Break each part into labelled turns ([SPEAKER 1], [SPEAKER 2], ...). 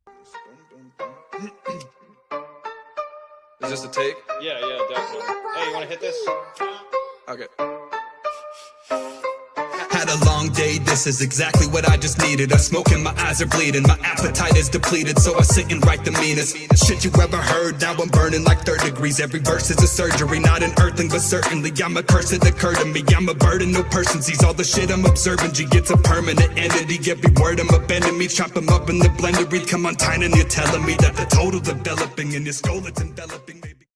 [SPEAKER 1] Is this a take?
[SPEAKER 2] Yeah, definitely. Hey, you want to hit this?
[SPEAKER 1] Okay.
[SPEAKER 3] Had a long day, this is exactly what I just needed. I smoke and my eyes are bleeding, my appetite is depleted, so I sit and write the meanest shit you ever heard. Now I'm burning like 3rd degrees, every verse is a surgery. Not an earthling, but certainly I'm a curse that occurred to me. I'm a burden, no person sees all the shit I'm observing. G gets a permanent entity, every word I'm appending me. Chop them up in the blender, breathe, come untying, and you're telling me that the total developing in your skull it's enveloping, maybe.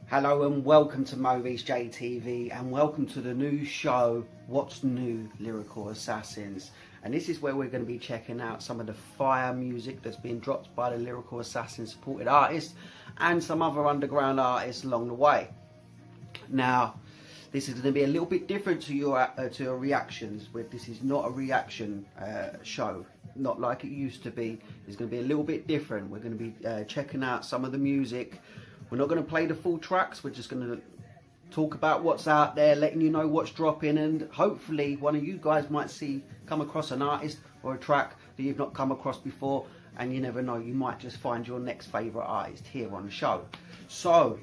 [SPEAKER 4] Hello and welcome to MoReece J TV, and welcome to the new show, What's New, Lyrical Assassins. And this is where we're going to be checking out some of the fire music that's been dropped by the Lyrical Assassins supported artists and some other underground artists along the way. Now, this is going to be a little bit different to your reactions. This is not a reaction show, not like it used to be. It's going to be a little bit different. We're going to be checking out some of the music. We're not going to play the full tracks, we're just going to talk about what's out there, letting you know what's dropping, and hopefully one of you guys might come across an artist or a track that you've not come across before, and you never know, you might just find your next favourite artist here on the show. So,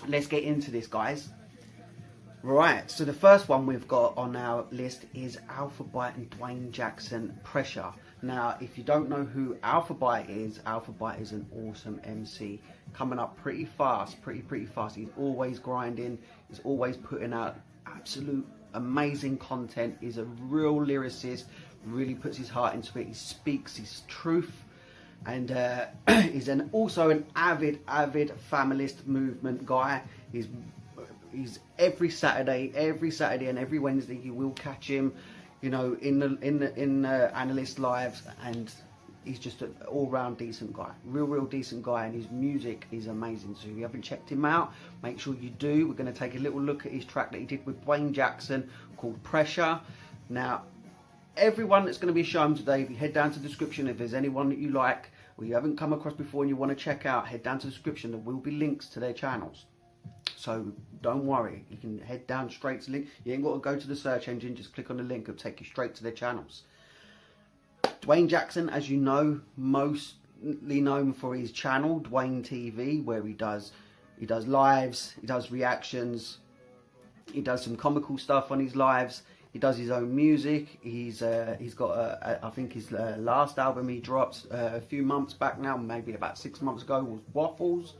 [SPEAKER 4] let's get into this, guys. Right, so the first one we've got on our list is Alphabyte and Duane Jackson, Pressure. Now, if you don't know who Alphabyte is an awesome MC, coming up pretty fast, pretty fast. He's always grinding, he's always putting out absolute amazing content. He's a real lyricist, really puts his heart into it, he speaks his truth, and he's also an avid feminist movement guy. He's every Saturday and every Wednesday you will catch him, you know, in analyst lives, and he's just an all-round decent guy, real decent guy, and his music is amazing. So if you haven't checked him out, make sure you do. We're going to take a little look at his track that he did with Duane Jackson called Pressure. Now, everyone that's going to be shown today, if you head down to the description, if there's anyone that you like or you haven't come across before and you want to check out, head down to the description. There will be links to their channels. So don't worry, you can head down straight to the link. You ain't got to go to the search engine, just click on the link, it'll take you straight to their channels. Duane Jackson, as you know, mostly known for his channel, Duane TV, where he does lives, he does reactions, he does some comical stuff on his lives, he does his own music. He's got I think his last album he dropped a few months back now, maybe about 6 months ago, was Waffles.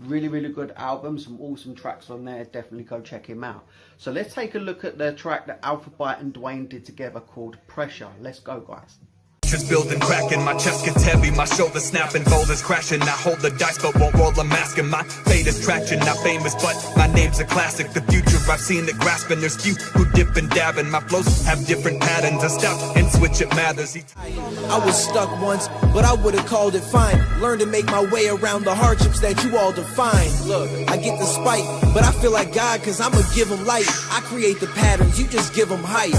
[SPEAKER 4] Really good album, some awesome tracks on there. Definitely go check him out. So let's take a look at the track that Alphabyte and Duane did together called Pressure. Let's go, guys.
[SPEAKER 3] Just building, cracking, my chest gets heavy, my shoulders snapping, boulders crashing. I hold the dice but won't roll a mask, and my fate is traction. Not famous but my name's a classic. The future I've seen it grasping. There's few who dip and dab, and my flows have different patterns. I stop and switch, it matters.
[SPEAKER 5] I was stuck once, but I would've called it fine. Learned to make my way around the hardships that you all define. Look, I get the spite, but I feel like God, cause I'ma give them light. I create the patterns, you just give them height.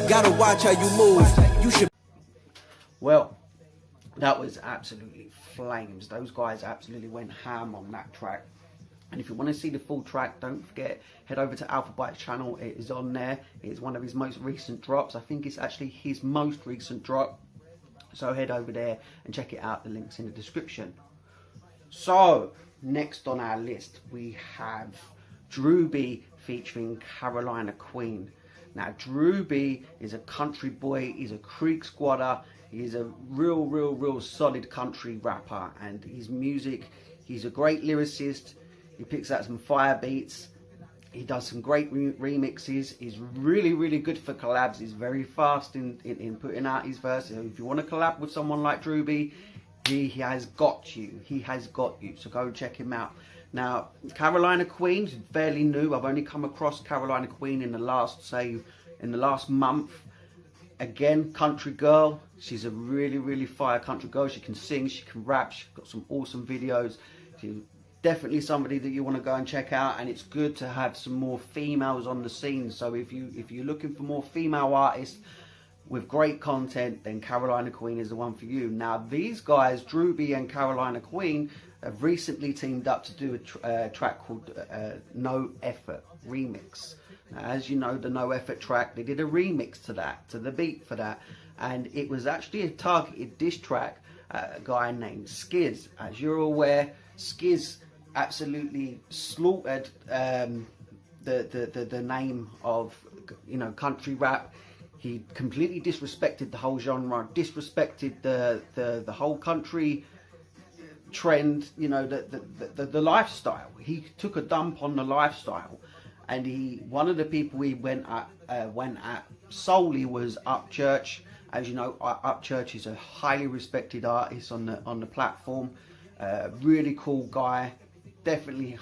[SPEAKER 5] Gotta watch how you move, you should.
[SPEAKER 4] Well, that was absolutely flames. Those guys absolutely went ham on that track. And if you want to see the full track, don't forget, head over to Alphabyte's channel. It is on there. It is one of his most recent drops. I think it's actually his most recent drop. So head over there and check it out. The link's in the description. So, next on our list, we have Drewbe featuring Carolina Queen. Now, Drewbe is a country boy. He's a creek squatter. He's a real solid country rapper, and his music, he's a great lyricist. He picks out some fire beats. He does some great remixes. He's really good for collabs. He's very fast in putting out his verse. So if you want to collab with someone like Drewbe, he has got you. He has got you. So go check him out. Now, Carolina Queen is fairly new. I've only come across Carolina Queen in the last month. Again, country girl. She's a really fire country girl. She can sing, she can rap, she's got some awesome videos. She's definitely somebody that you want to go and check out, and it's good to have some more females on the scene. So if you're looking for more female artists with great content, then Carolina Queen is the one for you. Now, these guys, Drewbe and Carolina Queen, have recently teamed up to do a track called No Effort Remix. Now, as you know, the No Effort track, they did a remix to that, to the beat for that, and it was actually a targeted diss track a guy named Skiz. As you're aware, Skiz absolutely slaughtered the name of, you know, country rap. He completely disrespected the whole genre, disrespected the whole country trend, you know, the lifestyle. He took a dump on the lifestyle, and one of the people he went at solely was Upchurch. As you know, Upchurch is a highly respected artist on the platform. Really cool guy, definitely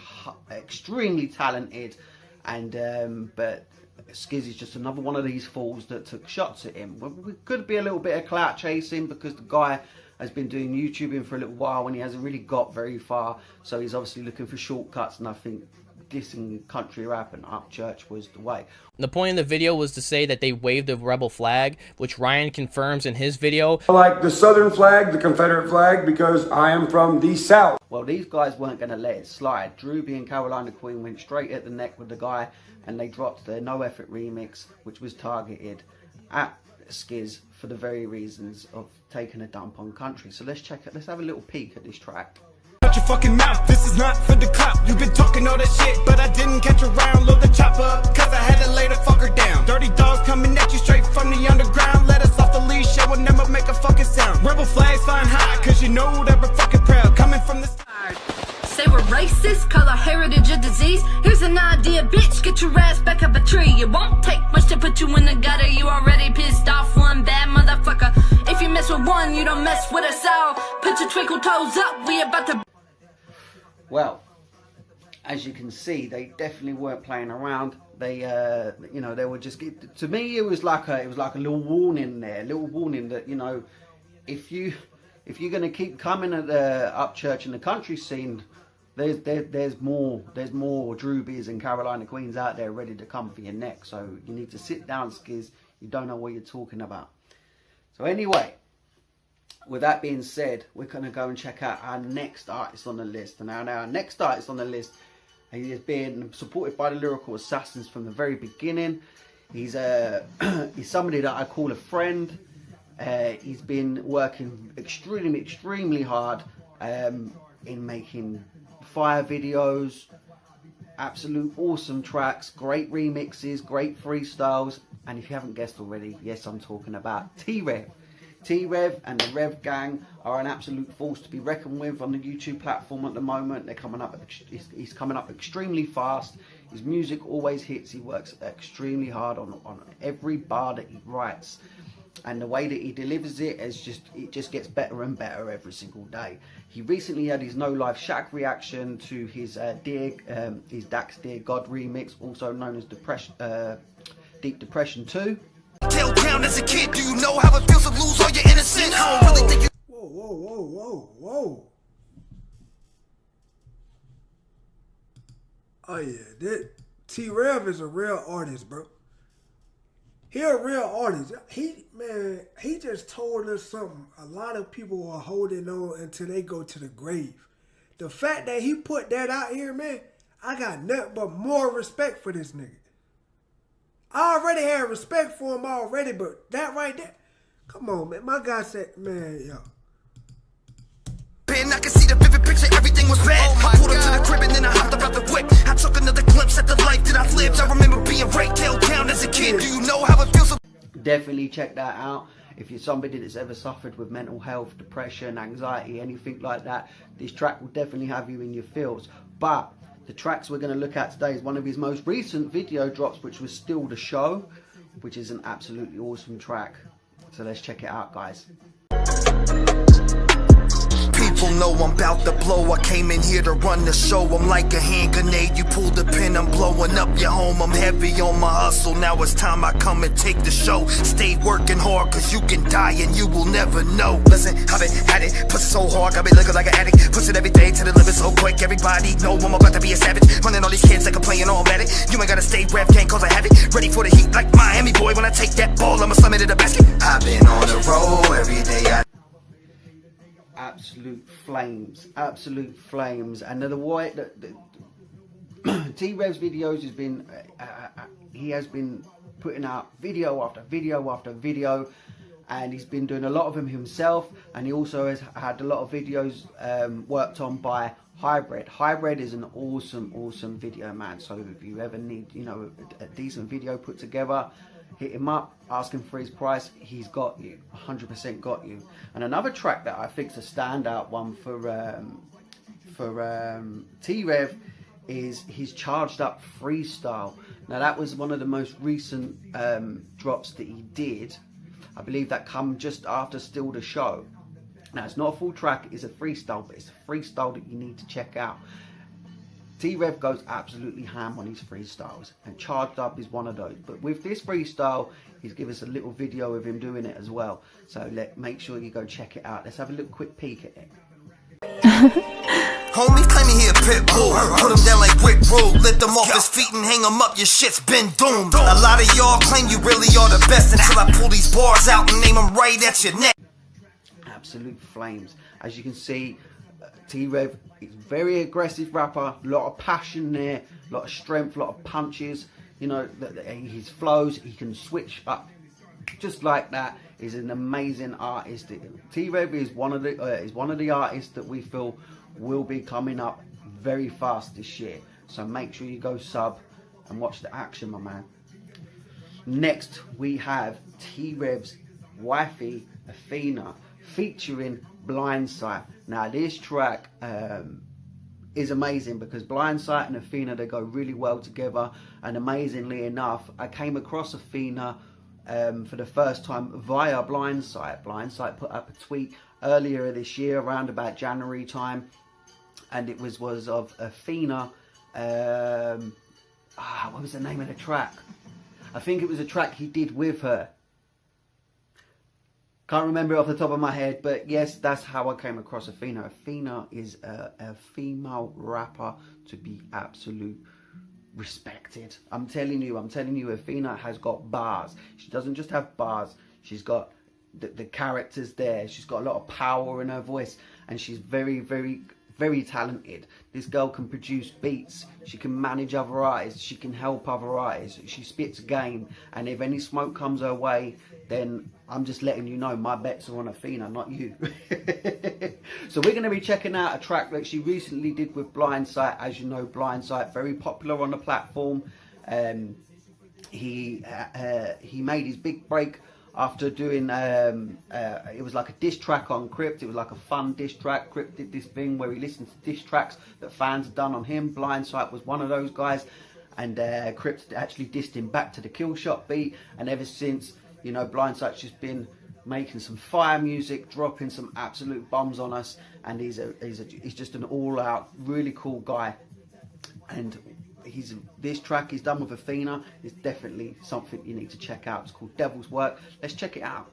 [SPEAKER 4] extremely talented, and but Skiz is just another one of these fools that took shots at him. We could be a little bit of clout chasing, because the guy has been doing YouTubing for a little while and he hasn't really got very far, so he's obviously looking for shortcuts, and I think dissing country rap and Upchurch was the way.
[SPEAKER 6] The point of the video was to say that they waved the rebel flag, which Ryan confirms in his video.
[SPEAKER 7] I like the Southern flag, the Confederate flag, because I am from the South.
[SPEAKER 4] Well, these guys weren't going to let it slide. Drewbe and Carolina Queen went straight at the neck with the guy, and they dropped their No Effort remix, which was targeted at Skiz for the very reasons of taking a dump on country. So let's check it. Let's have a little peek at this track.
[SPEAKER 5] Shut your fucking mouth, this is not for the clout. You've been talking all that shit, but I didn't catch around. Load the chopper up, cause I had to lay the fucker down. Dirty dogs coming at you straight from the underground. Let us off the leash, I will never make a fucking sound. Rebel flags flying high, cause you know that we're fucking proud. Coming from the side.
[SPEAKER 8] Say we're racist, call our heritage a disease. Here's an idea, bitch, get your ass back up a tree. It won't take much to put you in the gutter. You already pissed off one bad motherfucker. If you mess with one, you don't mess with us all. Put your twinkle toes up, we about to...
[SPEAKER 4] Well, as you can see, they definitely weren't playing around. They, you know, they were just. To me, it was like a little warning there, a little warning that, you know, if you're gonna keep coming at the Upchurch and the country scene, there's more Drewbes and Carolina Queens out there ready to come for your neck. So you need to sit down, Skiz. You don't know what you're talking about. So anyway, with that being said, we're going to go and check out our next artist on the list. And now our next artist on the list, he has been supported by the Lyrical Assassins from the very beginning. He's somebody that I call a friend. He's been working extremely hard in making fire videos, absolute awesome tracks, great remixes, great freestyles. And if you haven't guessed already, yes, I'm talking about T-Rev. T-Rev and the Rev Gang are an absolute force to be reckoned with on the YouTube platform at the moment. They're coming up. He's coming up extremely fast. His music always hits. He works extremely hard on every bar that he writes, and the way that he delivers it just gets better and better every single day. He recently had his No Life Shack reaction to his Dax Dear God remix, also known as Deep Depression 2.
[SPEAKER 3] Tell down as a kid, do you know how it feels to lose all your innocence? I don't really think you...
[SPEAKER 7] Whoa. Oh yeah, that T-Rev is a real artist, bro. He a real artist. He just told us something a lot of people are holding on until they go to the grave. The fact that he put that out here, man, I got nothing but more respect for this nigga. I already had respect for him already, but that right there, come on, man. My guy said, man, yo.
[SPEAKER 3] I can see the vivid picture, everything was bad. I pulled up to the crib and then I hopped up out the whip. I took another glimpse at the life that I lived. I remember being right down as a kid. Do you know how it feels?
[SPEAKER 4] Definitely check that out. If you're somebody that's ever suffered with mental health, depression, anxiety, anything like that, this track will definitely have you in your feels. But the tracks we're going to look at today is one of his most recent video drops, which was Still the Show, which is an absolutely awesome track. So let's check it out, guys.
[SPEAKER 3] People know I'm about to blow. I came in here to run the show. I'm like a hand grenade. You pull the pin, I'm blowing up your home. I'm heavy on my hustle. Now it's time I come and take the show. Stay working hard, cause you can die and you will never know. Listen, I've been at it, pussy so hard, got me looking like an addict. Push it every day to the limit so quick. Everybody know I'm about to be a savage. Running all these kids like I'm playing automatic. You ain't gotta stay rap, can't cause I have it. Ready for the heat like Miami boy. When I take that ball, I'ma slam it in the basket. I've been on the road every day.
[SPEAKER 4] Absolute flames. And the way T-Rev's videos has been, he has been putting out video after video after video, and he's been doing a lot of them himself, and he also has had a lot of videos worked on by Hybrid. Hybrid is an awesome video man, so if you ever need, you know, a decent video put together, hit him up, ask him for his price. He's got you, 100% got you. And another track that I think's a standout one for T-Rev is his Charged Up Freestyle. Now that was one of the most recent drops that he did. I believe that come just after Still the Show. Now it's not a full track, it's a freestyle, but it's a freestyle that you need to check out. T-Rev goes absolutely ham on his freestyles, and Charged Up is one of those. But with this freestyle, he's given us a little video of him doing it as well. So make sure you go check it out. Let's have a little quick peek at it.
[SPEAKER 9] Homies claiming he a pit bull. Put him down like Rick Rule. Lift him off his feet and hang him up. Your shit's been doomed. A lot of y'all claim you really are the best until I pull these bars out and name them right at your neck.
[SPEAKER 4] Absolute flames. As you can see, T-Rev is very aggressive rapper. A lot of passion there, a lot of strength, a lot of punches. You know, his flows, he can switch up just like that. He's an amazing artist. T-Rev is one of the artists that we feel will be coming up very fast this year. So make sure you go sub and watch the action, my man. Next we have T-Rev's wifey Ethena featuring Blindsight. Now this track is amazing because Blindsight and Ethena, they go really well together, and amazingly enough I came across Ethena for the first time via Blindsight. Blindsight put up a tweet earlier this year around about January time, and it was of Ethena. What was the name of the track? I think it was a track he did with her. Can't remember off the top of my head, but yes, that's how I came across Ethena. Ethena is a female rapper to be absolute respected. I'm telling you, Ethena has got bars. She doesn't just have bars, she's got the characters there. She's got a lot of power in her voice, and she's very talented. This girl can produce beats, she can manage other artists, she can help other artists, she spits game, and if any smoke comes her way, then I'm just letting you know my bets are on Ethena, not you. So we're going to be checking out a track that she recently did with Blindsight. As you know, Blindsight, very popular on the platform. He made his big break after doing it was like a diss track on Crypt. It was like a fun diss track. Crypt did this thing where he listened to diss tracks that fans had done on him. Blindsight was one of those guys, and Crypt actually dissed him back to the Kill Shot beat, and ever since, you know, Blindsight's just been making some fire music, dropping some absolute bombs on us, and he's just an all-out really cool guy. And this track he's done with Ethena is definitely something you need to check out. It's called Devil's Work. Let's check it out.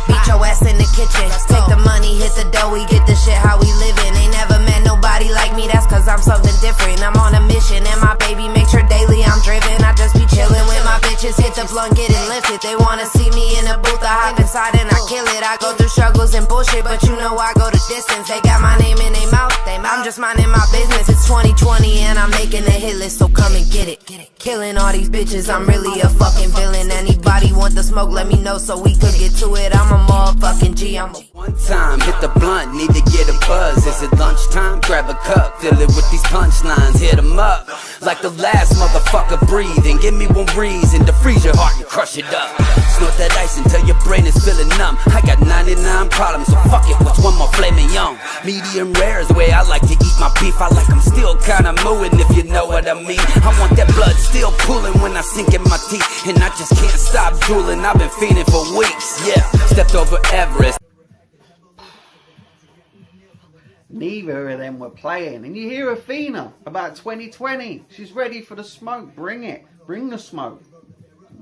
[SPEAKER 10] Beat your ass in the kitchen, take the money, hit the dough, we get the shit how we living. Ain't never met nobody like me, that's cause I'm something different. I'm on a mission and my baby makes sure daily I'm driven. I just be chillin' with my bitches, hit the blunt, getting lifted. They wanna see me in the booth, I hop inside and I kill it. I go through struggles and bullshit, but you know I go the distance. They got my name in their mouth, I'm just minding my business. It's 2020 and I'm making a hit list, so come and get it. Killing all these bitches, I'm really a fucking villain. Anybody want the smoke, let me know so we could get to it. I'm a motherfucking G, I'm a
[SPEAKER 11] one time, hit the blunt, need to get a buzz. Is it lunchtime? Grab a cup, fill it with these punchlines, hit them up like the last motherfucker breathing. Give me one reason to freeze your heart and crush it up. Snort that ice until your brain is feeling numb. I got 99 problems, so fuck it, what's one more flaming young? Medium rare is the way I like to eat my beef. I like them still kinda mooing, if you know what I mean. I want that blood still pooling when I sink in my teeth, and I just can't stop drooling. I've been fiending for weeks, yeah. Stepped over Everest.
[SPEAKER 4] Neither of them were playing, and you hear Ethena about 2020. She's ready for the smoke. Bring it. Bring the smoke.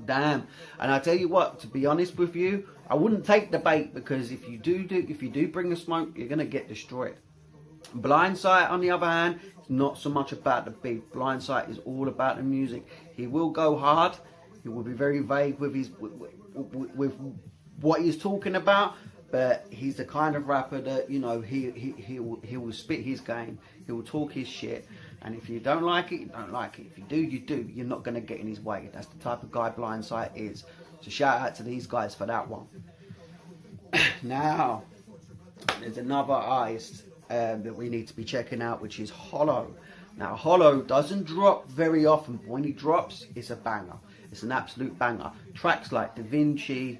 [SPEAKER 4] Damn. And I tell you what, to be honest with you, I wouldn't take the bait, because if you do bring the smoke, you're gonna get destroyed. Blindsight, on the other hand, is not so much about the beat. Blindsight is all about the music. He will go hard. He will be very vague with his with what he's talking about. But he's the kind of rapper that, you know, he will spit his game. He will talk his shit. And if you don't like it, you don't like it. If you do, you do. You're not going to get in his way. That's the type of guy Blindsight is. So shout out to these guys for that one. Now, there's another artist that we need to be checking out, which is Holo. Now, Holo doesn't drop very often, but when he drops, it's a banger. It's an absolute banger. Tracks like Da Vinci.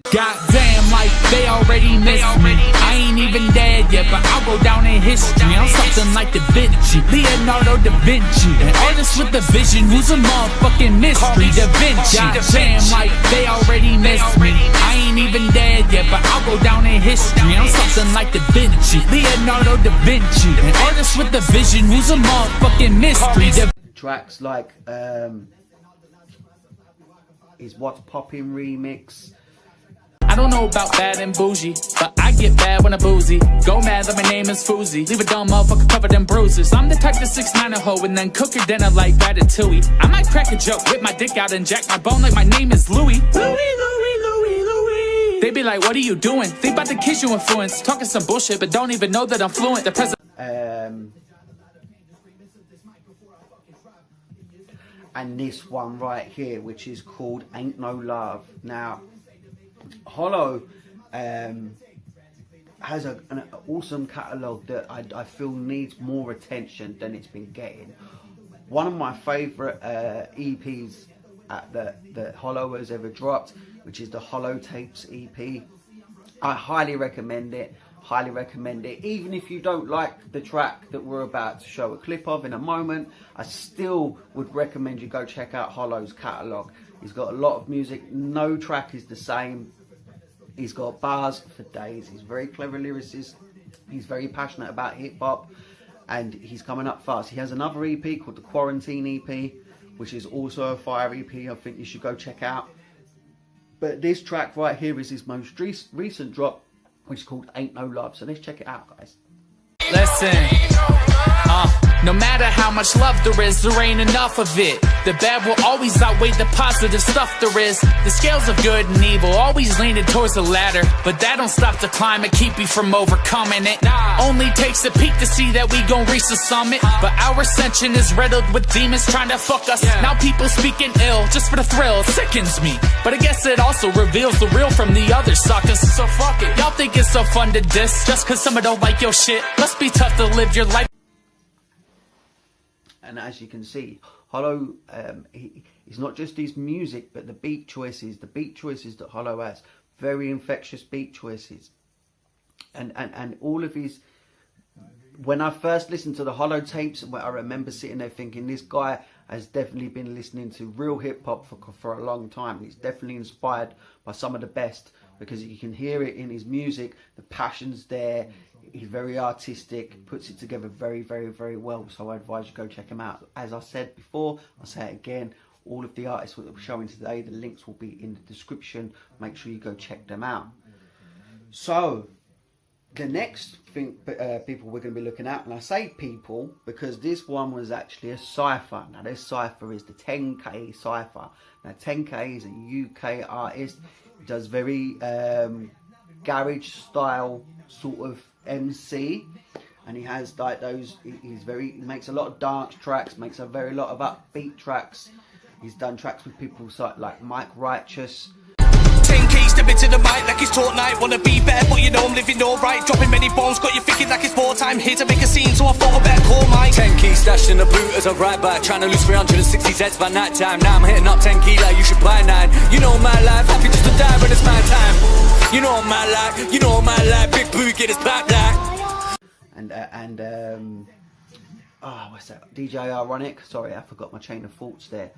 [SPEAKER 12] Goddamn, like they already missed me. I ain't even dead yet, but I'll go down in history. I'm something like Da Vinci, Leonardo da Vinci, an artist with a vision who's a motherfucking mystery. Da Vinci, goddamn, like they already missed me. I ain't even dead yet, but I'll go down in history. I'm something like Da Vinci, Leonardo da Vinci, an artist with a vision who's a motherfucking mystery.
[SPEAKER 4] Tracks like his What's Poppin' remix.
[SPEAKER 12] I don't know about bad and bougie, but I get bad when I boozy. Go mad that my name is Foozy. Leave a dumb motherfucker covered in bruises. I'm the type to 6'9" a hoe and then cook her dinner like Ratatouille. I might crack a joke, whip my dick out and jack my bone like my name is Louis. They be like, what are you doing? Think about the kids you influence. Talking some bullshit, but don't even know that I'm fluent. The president.
[SPEAKER 4] And this one right here, which is called Ain't No Love. Now, Holo has an awesome catalogue that I feel needs more attention than it's been getting. One of my favourite EPs that Holo has ever dropped, which is the Holo Tapes EP. I highly recommend it. Highly recommend it. Even if you don't like the track that we're about to show a clip of in a moment, I still would recommend you go check out Holo's catalogue. He's got a lot of music. No track is the same. He's got bars for days. He's a very clever lyricist. He's very passionate about hip hop, and he's coming up fast. He has another EP called the Quarantine EP, which is also a fire EP. I think you should go check out. But this track right here is his most recent drop, which is called Ain't No Love. So let's check it out, guys.
[SPEAKER 12] Listen, no matter how much love there ain't enough of it. The bad will always outweigh the positive stuff there is. The scales of good and evil always leaning towards the ladder, but that don't stop the climb and keep you from overcoming it. Only takes a peek to see that we gon' reach the summit, but our ascension is riddled with demons trying to fuck us. Now people speaking ill just for the thrill, it sickens me, but I guess it also reveals the real from the other suckers. So fuck it, y'all think it's so fun to diss just cause someone don't like your shit. Must be tough to live your life.
[SPEAKER 4] And as you can see, Holo, he's not just his music, but the beat choices that Holo has, very infectious beat choices. And all of his, when I first listened to the Holo tapes, I remember sitting there thinking, this guy has definitely been listening to real hip hop for a long time. He's definitely inspired by some of the best, because you can hear it in his music, the passion's there. He's very artistic, puts it together very, very, very well. So I advise you go check him out. As I said before, I'll say it again, all of the artists that we're showing today, the links will be in the description. Make sure you go check them out. So the next thing, people we're going to be looking at, and I say people because this one was actually a cypher. Now this cypher is the 10K cypher. Now 10K is a UK artist. He does very garage style sort of MC, and he has like those, he makes a lot of dance tracks, makes a very lot of upbeat tracks. He's done tracks with people like Mike Righteous.
[SPEAKER 13] 10K stepping to the mic like it's Fortnite. Wanna be better, but you know I'm living alright. Dropping many bombs, got you thinking like it's wartime. Here to make a scene, so I thought I better call mine.
[SPEAKER 14] 10K stashed in the boot as I ride by, trying to lose 360 Zs by night time. Now I'm hitting up 10K like you should buy 9. You know my life, happy just to die when it's my time. You know my life, you know my life. Big boo, get his back black.
[SPEAKER 4] What's that? DJ Ironic. Sorry, I forgot my chain of thoughts there.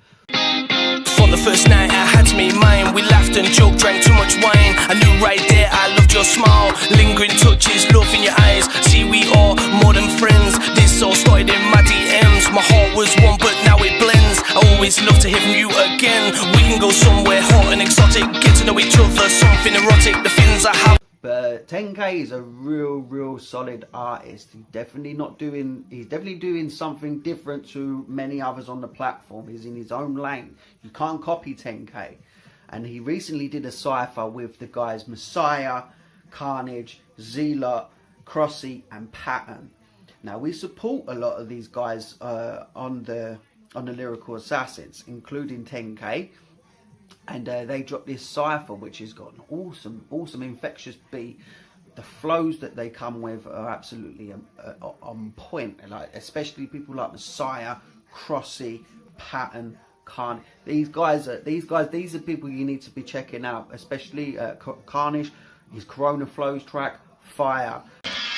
[SPEAKER 13] From the first night I had to make mine. We laughed and joked, drank too much wine. I knew right there I loved your smile. Lingering touches, love in your eyes. See, we are more than friends. This all started in my DMs. My heart was one, but now it blends. I always love to hear from you again. We can go somewhere hot and exotic, get to know each other, something erotic. The feelings I have.
[SPEAKER 4] But 10K is a real solid artist. He's definitely doing something different to many others on the platform. He's in his own lane. You can't copy 10K. And he recently did a cypher with the guys Mssiah, Karnage, Zealot, Crossy and Pxttern. Now we support a lot of these guys on the Lyrical Assassins, including 10K. and they dropped this cypher, which has got an awesome infectious beat. The flows that they come with are absolutely on point, like especially people like Mssiah, Crossy, Pxttern, Karnage. These are people you need to be checking out, especially Karnage, his Corona Flows track, Fire.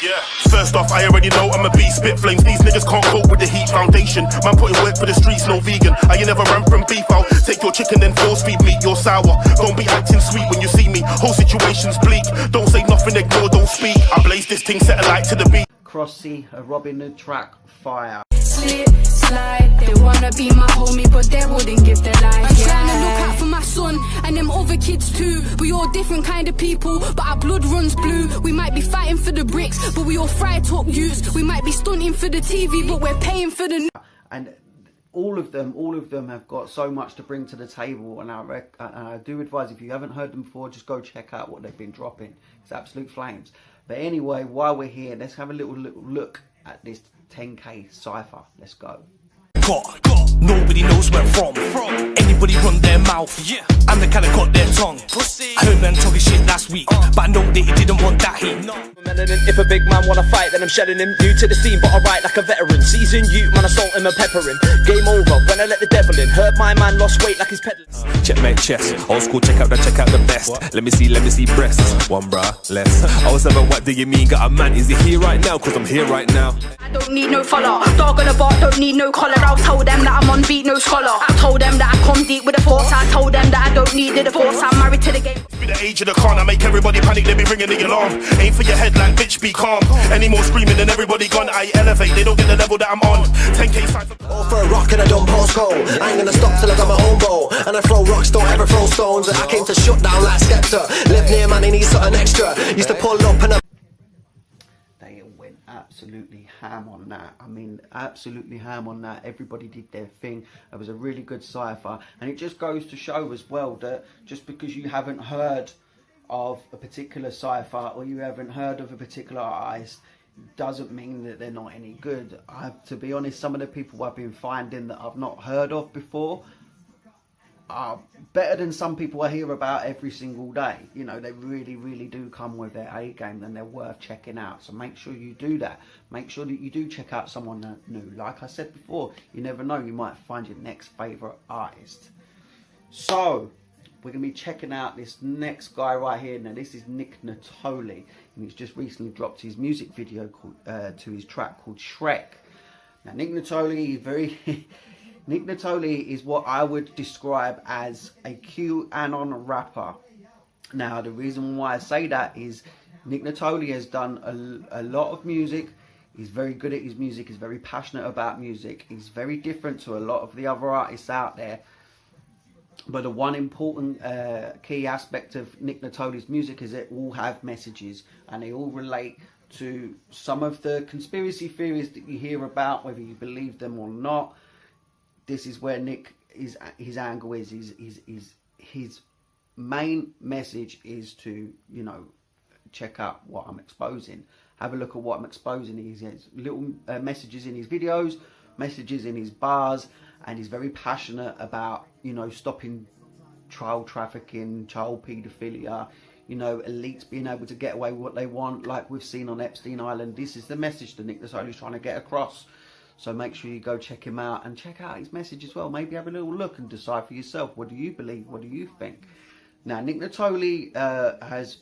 [SPEAKER 15] Yeah, first off, I already know I'm a beast, spit flames. These niggas can't cope with the heat foundation. Man putting work for the streets, no vegan. I ain't never ran from beef. I'll take your chicken and force feed me. You're sour. Don't be acting sweet when you see me. Whole situation's bleak. Don't say nothing, ignore, don't speak. I blaze this thing, set a light to the beat.
[SPEAKER 4] Crossy, a Robin Hood track, Fire.
[SPEAKER 8] Slip, slide, they wanna be my homie, but they wouldn't give their life. I'm trying to look out for my son and them other kids too. We all different kind of people, but our blood runs blue. We might be fighting for the bricks, but we all fry top youths. We might be stunting for the TV, but we're paying for the.
[SPEAKER 4] And all of them have got so much to bring to the table, and I do advise, if you haven't heard them before, just go check out what they've been dropping. It's absolute flames. But anyway, while we're here, let's have a little look at this 10K cypher. Let's go.
[SPEAKER 13] Nobody knows where I'm from. Anybody run their mouth, yeah. I'm the kind of got their tongue. I heard man talking shit last week, but I know that he didn't want that heat.
[SPEAKER 14] If a big man wanna fight, then I'm shedding him. New to the scene, but I write like a veteran. Seasoned you, man, I salt him and pepper him. Game over when I let the devil in. Heard my man lost weight like his peddling.
[SPEAKER 16] Checkmate chess, old school, check out the best. Let me see breasts. One bra, less. I was never, what do you mean? Got a man, is he here right now? Cause I'm here right now.
[SPEAKER 8] I don't need no follow. Dog on a bar, don't need no collar. I'll tell them that I'm on beat, no scholar. I told them that I come deep with the force. I told them that I don't need the divorce. I'm married to the game.
[SPEAKER 15] Be the age of the con, I make everybody panic, they be ringing the alarm. Aim for your head like bitch, be calm. Any more screaming than everybody gone. I elevate, they don't get the level that I'm on. 10K cypher.
[SPEAKER 5] All for a rock and I don't postcode. I ain't gonna stop till I got my own bowl. And I throw rocks, don't ever throw stones. I came to shut down like Skepta. Live near man, he needs something extra. Used to pull up and
[SPEAKER 4] They went absolutely ham on that. I mean, absolutely ham on that. Everybody did their thing. It was a really good cypher. And it just goes to show as well that just because you haven't heard of a particular cypher or you haven't heard of a particular artist doesn't mean that they're not any good. To be honest, some of the people I've been finding that I've not heard of before are better than some people I hear about every single day. You know, they really do come with their A game, and they're worth checking out. So make sure you do that. Make sure that you do check out someone new. Like I said before, you never know, you might find your next favourite artist. So we're going to be checking out this next guy right here. Now this is Nittoli, and he's just recently dropped his music video called, to his track called Shrek. Now Nittoli is very Nittoli is what I would describe as a QAnon rapper. Now the reason why I say that is Nittoli has done a lot of music. He's very good at his music. He's very passionate about music. He's very different to a lot of the other artists out there. But the one important key aspect of Nittoli's music is they all have messages, and they all relate to some of the conspiracy theories that you hear about, whether you believe them or not. This is where his angle is. His main message is to, you know, check out what I'm exposing. Have a look at what I'm exposing. He has little messages in his videos, messages in his bars, and he's very passionate about, you know, stopping child trafficking, child paedophilia, you know, elites being able to get away with what they want, like we've seen on Epstein Island. This is the message that Nittoli's trying to get across. So make sure you go check him out and check out his message as well. Maybe have a little look and decide for yourself. What do you believe? What do you think? Now, Nittoli has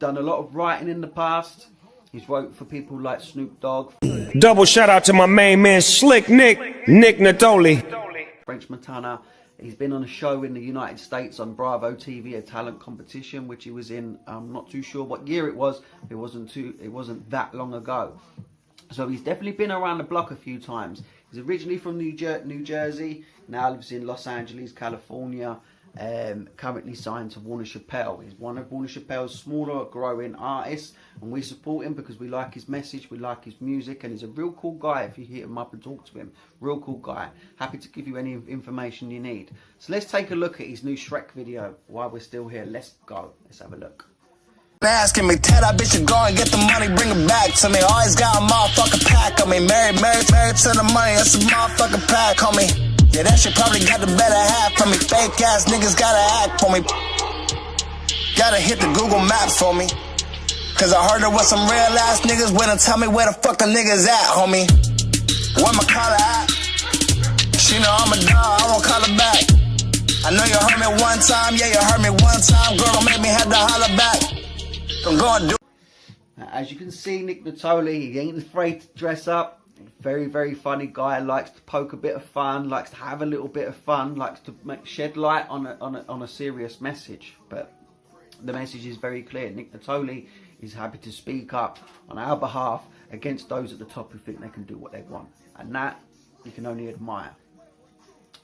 [SPEAKER 4] done a lot of writing in the past. He's wrote for people like Snoop Dogg.
[SPEAKER 17] Double shout out to my main man, Slick Nick Nittoli.
[SPEAKER 4] French Montana. He's been on a show in the United States on Bravo TV, a talent competition, which he was in. I'm not too sure what year it was. It wasn't that long ago. So he's definitely been around the block a few times. He's originally from New Jersey, now lives in Los Angeles, California, currently signed to Warner Chappelle. He's one of Warner Chappelle's smaller growing artists, and we support him because we like his message, we like his music, and he's a real cool guy if you hit him up and talk to him. Real cool guy. Happy to give you any information you need. So let's take a look at his new Shrek video while we're still here. Let's go. Let's have a look.
[SPEAKER 9] Asking me, tell that bitch to go and get the money, bring it back to me. Always got a motherfucking pack on me. Married to the money, that's a motherfucking pack on me. Yeah, that shit probably got the better half from me. Fake ass niggas gotta act for me. Gotta hit the Google Maps for me. Cause I heard there was some real ass niggas wouldn't tell me where the fuck the niggas at, homie. Where my collar at? She know I'm a dog, I won't call her back. I know you heard me one time, yeah, you heard me one time. Girl, don't make me have to holler back. Don't go and do.
[SPEAKER 4] As you can see, Nittoli, he ain't afraid to dress up. Very, very funny guy. Likes to poke a bit of fun. Likes to have a little bit of fun. Likes to shed light on a serious message. But the message is very clear. Nittoli is happy to speak up on our behalf against those at the top who think they can do what they want, and that you can only admire.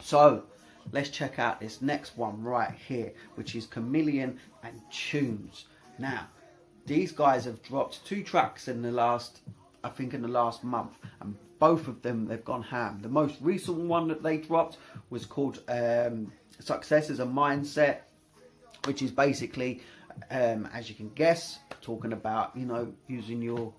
[SPEAKER 4] So let's check out this next one right here, which is CaMillioN and TuneZ. Now, these guys have dropped 2 tracks in the last, I think in the last month, and both of them they've gone ham. The most recent one that they dropped was called Success is a Mindset, which is basically, as you can guess, talking about, you know, using your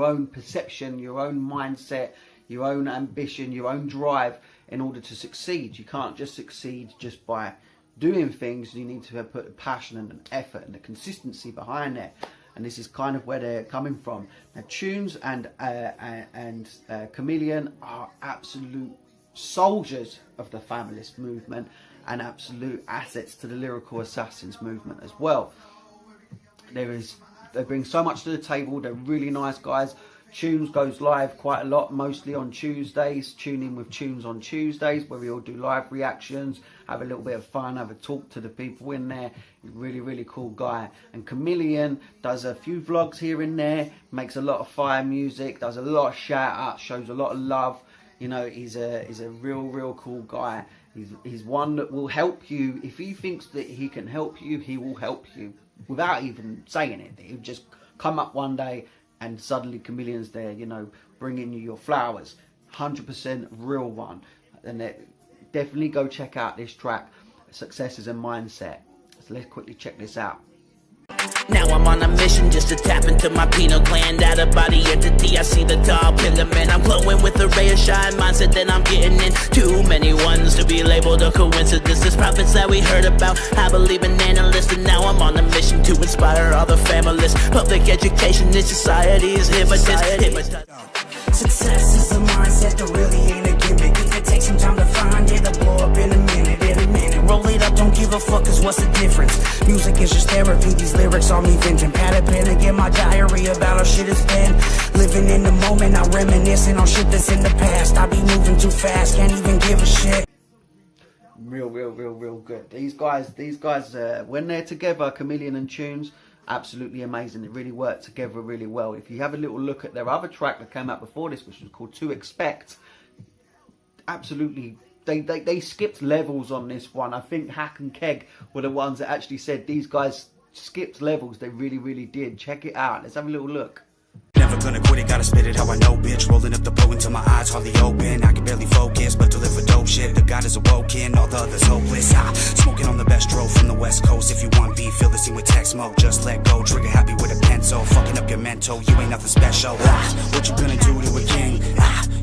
[SPEAKER 4] own perception, your own mindset, your own ambition, your own drive in order to succeed. You can't just succeed just by doing things. You need to put a passion and an effort and a consistency behind it. And this is kind of where they're coming from. Now, TuneZ and CaMillioN are absolute soldiers of the feminist movement and absolute assets to the Lyrical Assassins movement as well. They bring so much to the table. They're really nice guys. TuneZ goes live quite a lot, mostly on Tuesdays. Tune in with TuneZ on Tuesdays, where we all do live reactions, have a little bit of fun, have a talk to the people in there. Really, really cool guy. And CaMillioN does a few vlogs here and there, makes a lot of fire music, does a lot of shout outs, shows a lot of love. You know, he's a real cool guy. He's one that will help you. If he thinks that he can help you, he will help you without even saying it. He'll just come up one day and suddenly CaMillion's there, you know, bringing you your flowers. 100% real one. And definitely go check out this track, Success is a Mindset. So let's quickly check this out.
[SPEAKER 18] Now I'm on a mission just to tap into my pineal gland. Out of body entity, I see the tall pillar man. I'm glowing with a ray of shine mindset that I'm getting in. Too many ones to be labeled a coincidence. There's prophets that we heard about, I believe in analysts. And now I'm on a mission to inspire all the families. Public education in society is hypnotist.
[SPEAKER 19] Success is a mindset that really ain't a gimmick. If it takes some time to find it, it'll blow up in a minute, Roll it up, don't give a fuck, cause what's the difference? Music is just therapy, these lyrics on me venting. Pad a pen and get my diary about how shit has been. Living in the moment, not reminiscing on shit that's in the past. I be moving too fast, can't even give a shit.
[SPEAKER 4] Real good. These guys, when they're together, CaMillioN and TuneZ, absolutely amazing. They really work together really well. If you have a little look at their other track that came out before this, which was called To Expect, absolutely, they skipped levels on this one. I think Hack and Keg were the ones that actually said these guys skipped levels. They really did. Check it out. Let's have a little look.
[SPEAKER 20] Never gonna quit it, gotta spit it how I know, bitch. Rolling up the blow until my eyes hardly open. I can barely focus, but deliver dope shit. The God is awoken, all the others hopeless. Smoking on the best road from the West Coast. If you want beef, fill the scene with tech smoke. Just let go, trigger happy with a pencil. Fucking up your mental, you ain't nothing special. What you gonna do to a king?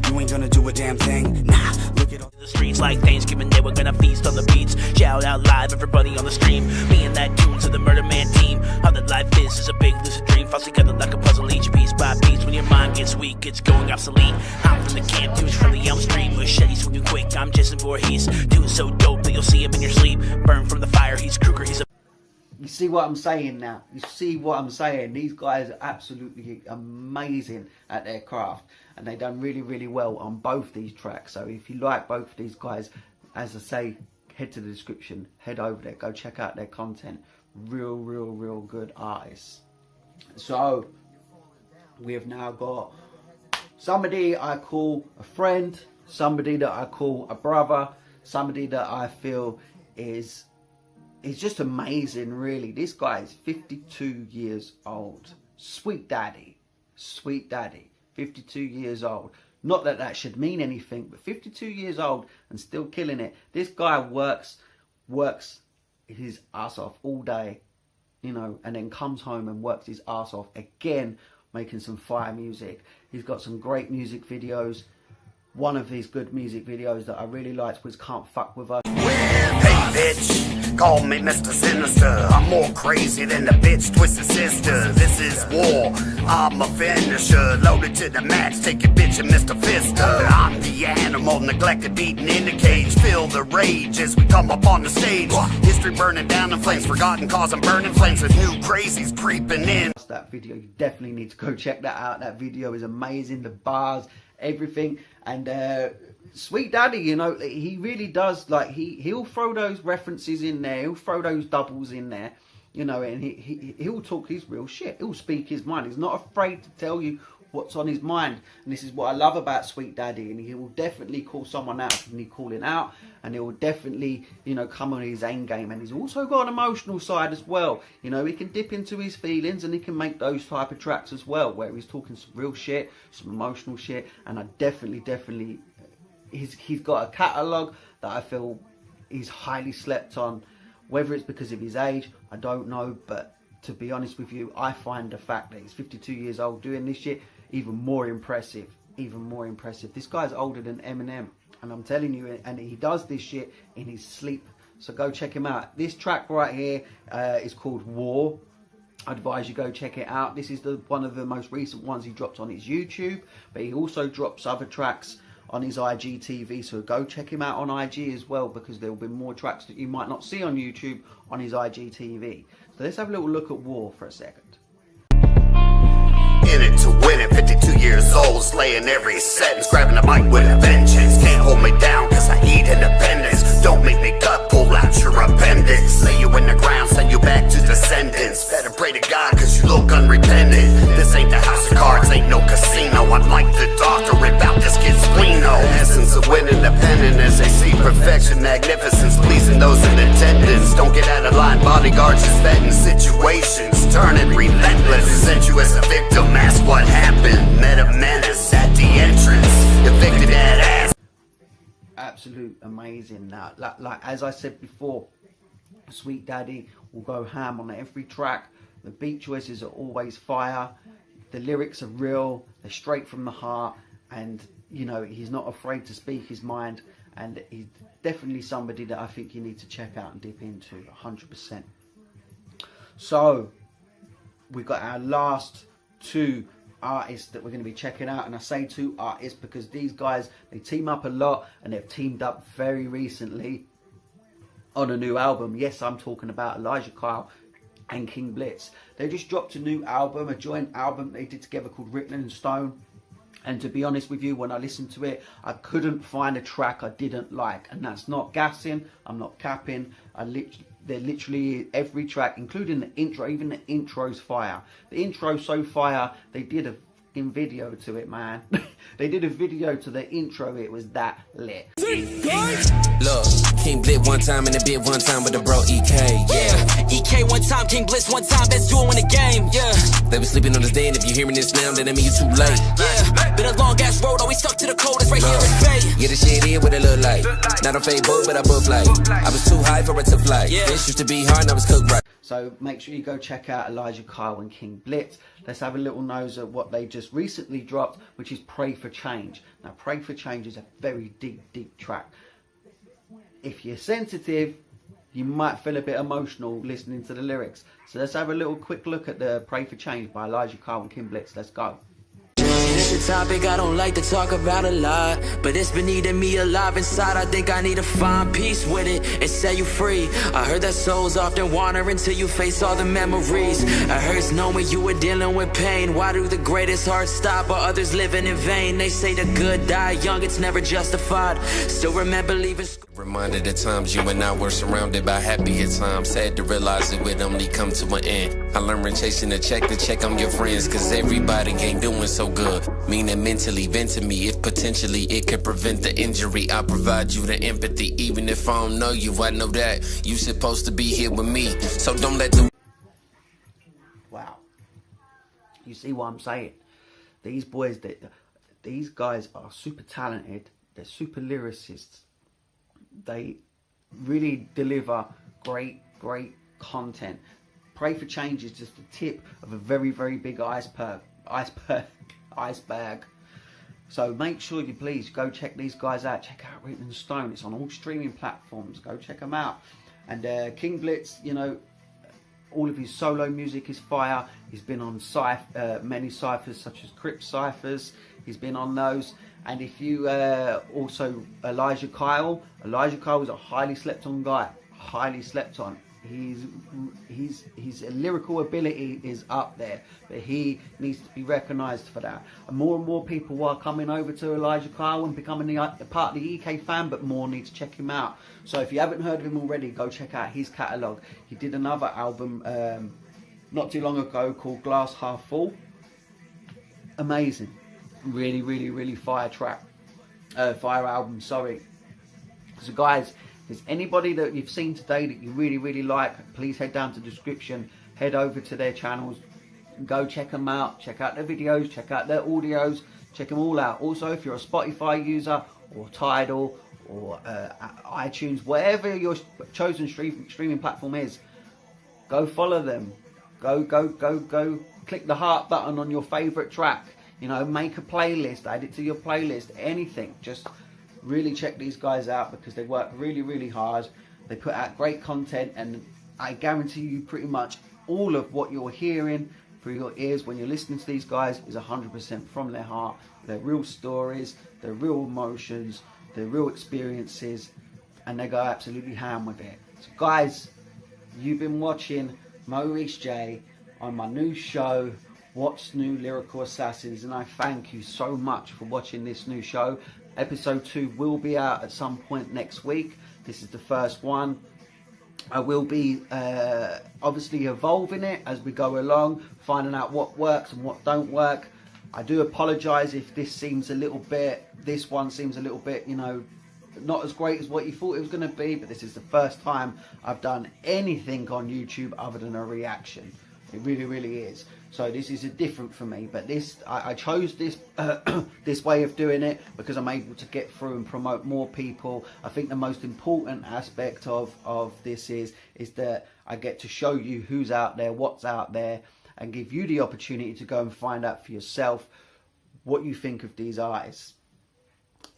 [SPEAKER 20] You ain't gonna do a damn thing. Nah, look at all
[SPEAKER 18] the streets like Thanksgiving Day, we're gonna feast on the beats. Shout out live, everybody on the stream. Me and that TuneZ of the Murder Man team. All that life is a big lucid dream. Falls together like a puzzle, each piece by piece. When your mind gets weak, it's going obsolete. I'm from the camp, TuneZ from the Elm Street. Machete swinging quick, I'm Jason Voorhees. Dude's so dope that you'll see him in your sleep. Burn from the fire, he's Kruger, he's a...
[SPEAKER 4] You see what I'm saying now? You see what I'm saying? These guys are absolutely amazing at their craft. And they've done really well on both these tracks. So if you like both of these guys, as I say, head to the description, head over there, go check out their content. Real good artists. So we have now got somebody I call a friend, somebody that I call a brother, somebody that I feel is just amazing, really. This guy is 52 years old. Sweetddy, 52 years old. Not that that should mean anything, but 52 years old and still killing it. This guy works his ass off all day, you know, and then comes home and works his ass off again, making some fire music. He's got some great music videos. one of his good music videos that I really liked was Can't Fuck With Us.
[SPEAKER 21] Hey bitch, call me Mr. Sinister. I'm more crazy than the bitch Twisted Sister. This is war, I'm a finisher. Loaded to the max, take your bitch and Mr. Fister. I'm the animal, neglected, beaten in the cage. Feel the rage as we come up on the stage. History burning down in flames, forgotten cause I'm burning flames with new crazies creeping in.
[SPEAKER 4] That video, you definitely need to go check that out. That video is amazing, the bars, everything. And Sweetddy, you know, he really does, like, he'll throw those references in there, he'll throw those doubles in there, you know, and he'll talk his real shit. He'll speak his mind. He's not afraid to tell you what's on his mind. And this is what I love about Sweetddy. And he will definitely call someone out when he's calling out, and he will definitely, you know, come on his end game. And he's also got an emotional side as well. You know, he can dip into his feelings, and he can make those type of tracks as well, where he's talking some real shit, some emotional shit. And I definitely he's got a catalogue that I feel he's highly slept on. Whether it's because of his age, I don't know, but to be honest with you, I find the fact that he's 52 years old doing this shit even more impressive. This guy's older than Eminem, and I'm telling you, and he does this shit in his sleep. So go check him out. This track right here is called War. I advise you go check it out. This is one of the most recent ones he dropped on his YouTube, but he also drops other tracks on his IGTV, so go check him out on IG as well, because there will be more tracks that you might not see on YouTube on his IGTV. So let's have a little look at War for a second.
[SPEAKER 21] In it to win it, 52 years old, slaying every sentence, grabbing the mic with a vengeance. Can't hold me down cause I eat independence. Don't make me cut, pull out your appendix. Lay you in the ground, send you back to descendants. Better pray to God cause you look unrepentant. This ain't the house of cards, ain't no casino. I'm like the doctor, rip out this kid's spleno. Essence of winning the pennant as they see perfection, magnificence, pleasing those in attendance. Don't get out of line, bodyguards just vetting situations, turning relentless. Present you as a victim, ask what happened. Met a menace at the entrance, evicted that ass.
[SPEAKER 4] Absolute amazing. Now, like as I said before, Sweetddy will go ham on every track. The beat choices are always fire. The lyrics are real. They're straight from the heart. And, you know, he's not afraid to speak his mind. And he's definitely somebody that I think you need to check out and dip into 100%. So, we've got our last two artists that we're going to be checking out. And I say two artists because these guys, they team up a lot, and they've teamed up very recently on a new album. Yes, I'm talking about Elijah Kyle and King Blitz. They just dropped a new album, a joint album they did together called Written in Stone. And to be honest with you, when I listened to it, I couldn't find a track I didn't like. And that's not gassing, I'm not capping. They're literally every track, including the intro. Even the intro's fire. The intro's so fire, they did a fucking video to it, man. They did a video to the intro. It was that lit.
[SPEAKER 11] Look, King Blitz one time and a bit one time with the bro EK, yeah. EK one time, King Blitz one time, best duo in the game, yeah. They was sleeping on this day, and if you're hearing this now, then I mean you too late. Yeah, been a long ass road, always stuck to the coldest right here in Bay. Yeah, the shit here what it look like. Not a fake boat, but I both like. I was too high for it to fly. Yeah. This used to be hard, and I was cooked right.
[SPEAKER 4] So make sure you go check out Elijah Kyle and King Blitz. Let's have a little nose at what they just recently dropped, which is Pray for Change. Now, Pray for Change is a very deep track. If you're sensitive, you might feel a bit emotional listening to the lyrics. So let's have a little quick look at the Pray for Change by Elijah Kyle and King Blitz. Let's go.
[SPEAKER 22] It's a topic I don't like to talk about a lot, but it's been eating me alive inside. I think I need to find peace with it and set you free. I heard that souls often wander until you face all the memories. I heard knowing you were dealing with pain. Why do the greatest hearts stop while others living in vain? They say the good die young, it's never justified. Still remember leaving school.
[SPEAKER 11] Reminded of times you and I were surrounded by happier times. Sad to realize it would only come to an end. I learned when chasing a check to check on your friends, cause everybody ain't doing so good. Meaning mentally, vent to me if potentially it could prevent the injury. I provide you the empathy, even if I don't know you. I know that you supposed to be here with me, so don't let the...
[SPEAKER 4] Wow. You see what I'm saying? These boys, these guys are super talented. They're super lyricists. They really deliver great content. Pray for Change is just the tip of a very big iceberg. So make sure you please go check these guys out. Check out Written in Stone. It's on all streaming platforms. Go check them out. And King Blitz, you know, all of his solo music is fire. He's been on many ciphers such as Crypt ciphers. He's been on those. And if you also Elijah Kyle is a highly slept on guy. Highly slept on. His lyrical ability is up there, but he needs to be recognised for that. And more people are coming over to Elijah Kyle and becoming part of the EK fan, but more need to check him out. So if you haven't heard of him already, go check out his catalogue. He did another album not too long ago called Glass Half Full. Amazing, really fire track, fire album. Sorry. So guys, if there's anybody that you've seen today that you really like, please head down to the description, head over to their channels, go check them out, check out their videos, check out their audios, check them all out. Also, if you're a Spotify user or Tidal or iTunes, whatever your chosen streaming platform is, go follow them. Go click the heart button on your favorite track. You know, make a playlist, add it to your playlist, anything. Just really check these guys out because they work really hard. They put out great content, and I guarantee you pretty much all of what you're hearing through your ears when you're listening to these guys is 100% from their heart. They're real stories, they're real emotions, they're real experiences, and they go absolutely ham with it. So guys, you've been watching MoReece J on my new show, What's New Lyrical Assassins, and I thank you so much for watching this new show. Episode 2 will be out at some point next week. This is the first one. I will be obviously evolving it as we go along, finding out what works and what don't work. I do apologise if this seems a little bit, this one seems a little bit, you know, not as great as what you thought it was going to be, but this is the first time I've done anything on YouTube other than a reaction. It really is. So this is different for me, but this I chose this this way of doing it because I'm able to get through and promote more people. I think the most important aspect of this is that I get to show you who's out there, what's out there, and give you the opportunity to go and find out for yourself what you think of these artists.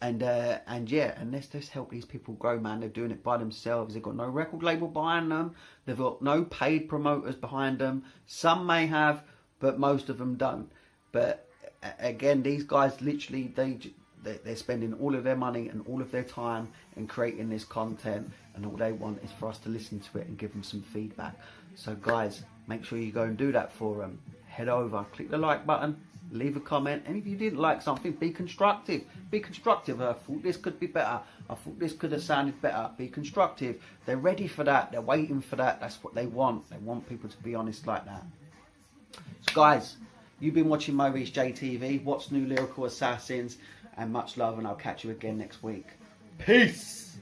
[SPEAKER 4] And yeah, and let's just help these people grow, man. They're doing it by themselves. They've got no record label behind them. They've got no paid promoters behind them. Some may have, but most of them don't. But again, these guys literally, they're spending all of their money and all of their time in creating this content, and all they want is for us to listen to it and give them some feedback. So guys, make sure you go and do that for them. Head over, click the like button, leave a comment, and if you didn't like something, be constructive. Be constructive. I thought this could be better. I thought this could have sounded better. Be constructive. They're ready for that. They're waiting for that. That's what they want. They want people to be honest like that. So guys, you've been watching MoReece J TV, What's New Lyrical Assassins, and much love, and I'll catch you again next week. Peace.